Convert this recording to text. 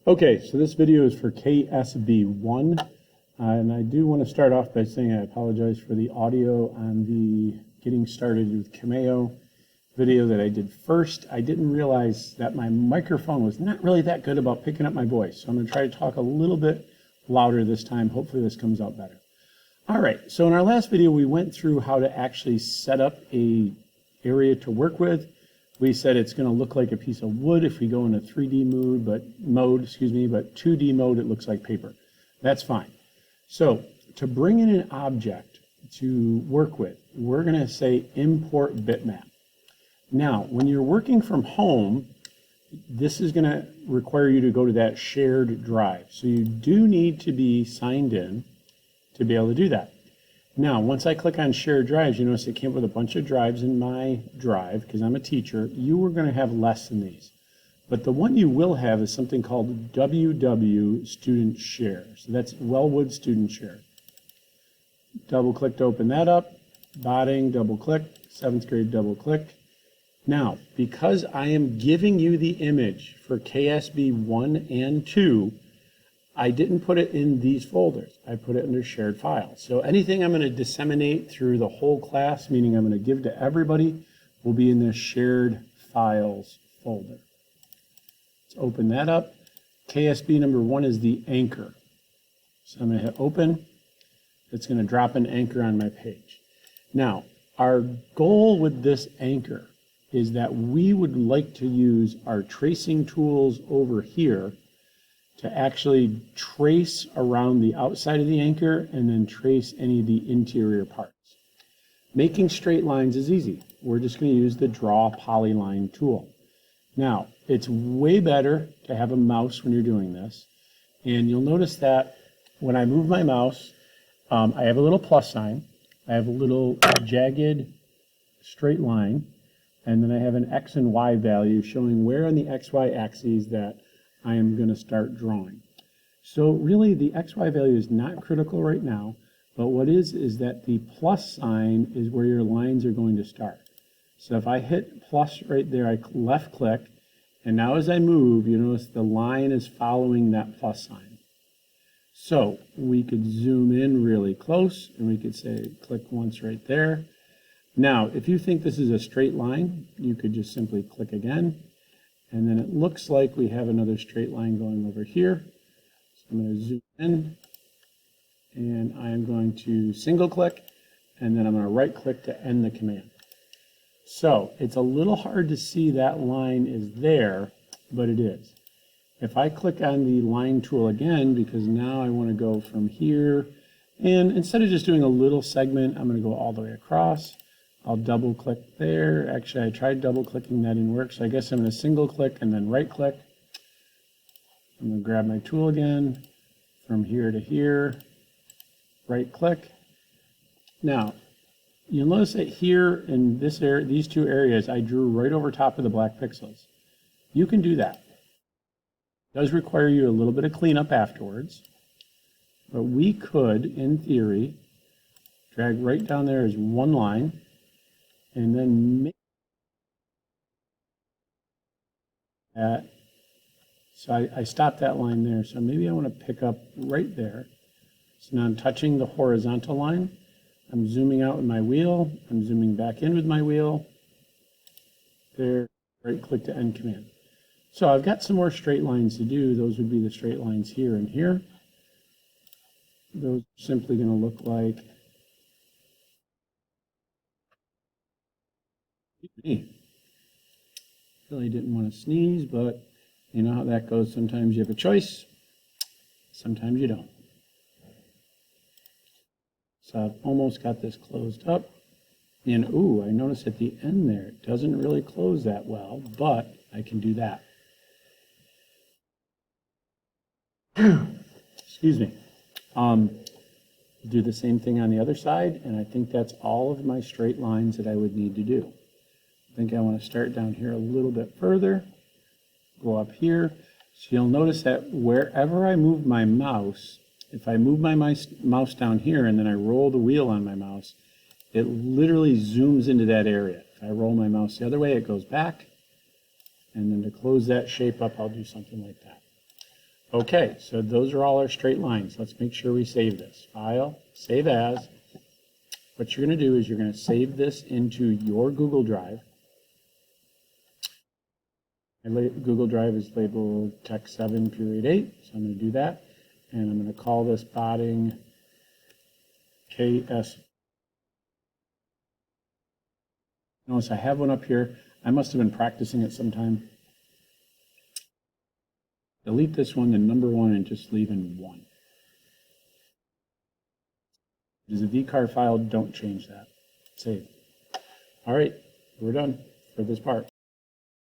Okay, so this video is for KSB 1, and I do want to start off by saying I apologize for the audio on the Getting Started with Cameo video that I did first. I didn't realize that my microphone was not really that good about picking up my voice, so I'm going to try to talk a little bit louder this time. Hopefully this comes out better. All right, so in our last video we went through how to actually set up a area to work with. We said it's going to look like a piece of wood if we go into 3D mode, but 2D mode it looks like paper. That's fine. So to bring in an object to work with, we're going to say import bitmap. Now, when you're working from home, this is going to require you to go to that shared drive. So you do need to be signed in to be able to do that. Now, once I click on shared drives, you notice it came with a bunch of drives in my drive because I'm a teacher. You are going to have less than these. But the one you will have is something called WW Student Share. So that's Wellwood Student Share. Double click to open that up. Botting, double click. 7th grade, double click. Now, because I am giving you the image for KSB 1 and 2, I didn't put it in these folders. I put it under shared files. So anything I'm going to disseminate through the whole class, meaning I'm going to give to everybody, will be in this shared files folder. Let's open that up. KSB number 1 is the anchor. So I'm going to hit open. It's going to drop an anchor on my page. Now, our goal with this anchor is that we would like to use our tracing tools over here to actually trace around the outside of the anchor and then trace any of the interior parts. Making straight lines is easy. We're just going to use the Draw Polyline tool. Now, it's way better to have a mouse when you're doing this. And you'll notice that when I move my mouse, I have a little plus sign. I have a little jagged straight line. And then I have an X and Y value showing where on the XY axes that I am going to start drawing. So really the XY value is not critical right now, but what is that the plus sign is where your lines are going to start. So if I hit plus right there, I left click, and now as I move, you notice the line is following that plus sign. So we could zoom in really close, and we could say click once right there. Now, if you think this is a straight line, you could just simply click again. And then it looks like we have another straight line going over here. So I'm going to zoom in, and I am going to single click, and then I'm going to right click to end the command. So it's a little hard to see that line is there, but it is. If I click on the line tool again, because now I want to go from here, and instead of just doing a little segment, I'm going to go all the way across. I'll double click there. Actually, I tried double clicking, that didn't work. So I guess I'm going to single click and then right click. I'm going to grab my tool again from here to here, right click. Now, you'll notice that here in this area, these two areas, I drew right over top of the black pixels. You can do that. It does require you a little bit of cleanup afterwards, but we could, in theory, drag right down there as one line. And then make that. So I stopped that line there. So maybe I want to pick up right there. So now I'm touching the horizontal line. I'm zooming out with my wheel. I'm zooming back in with my wheel. There, right click to end command. So I've got some more straight lines to do. Those would be the straight lines here and here. Those are simply going to look like really didn't want to sneeze, but you know how that goes. Sometimes you have a choice, sometimes you don't. So I've almost got this closed up. And ooh, I noticed at the end there, it doesn't really close that well, but I can do that. Excuse me. Do the same thing on the other side, and I think that's all of my straight lines that I would need to do. I think I want to start down here a little bit further, go up here. So you'll notice that wherever I move my mouse, if I move my mouse down here and then I roll the wheel on my mouse, it literally zooms into that area. If I roll my mouse the other way, it goes back. And then to close that shape up, I'll do something like that. Okay, so those are all our straight lines. Let's make sure we save this. File, save as. What you're going to do is you're going to save this into your Google Drive. Google Drive is labeled Tech 7 Period 8, so I'm going to do that. And I'm going to call this botting KS. Notice I have one up here. I must have been practicing it sometime. Delete this one, the number 1, and just leave in 1. It is a vcar file, don't change that. Save. All right, we're done for this part.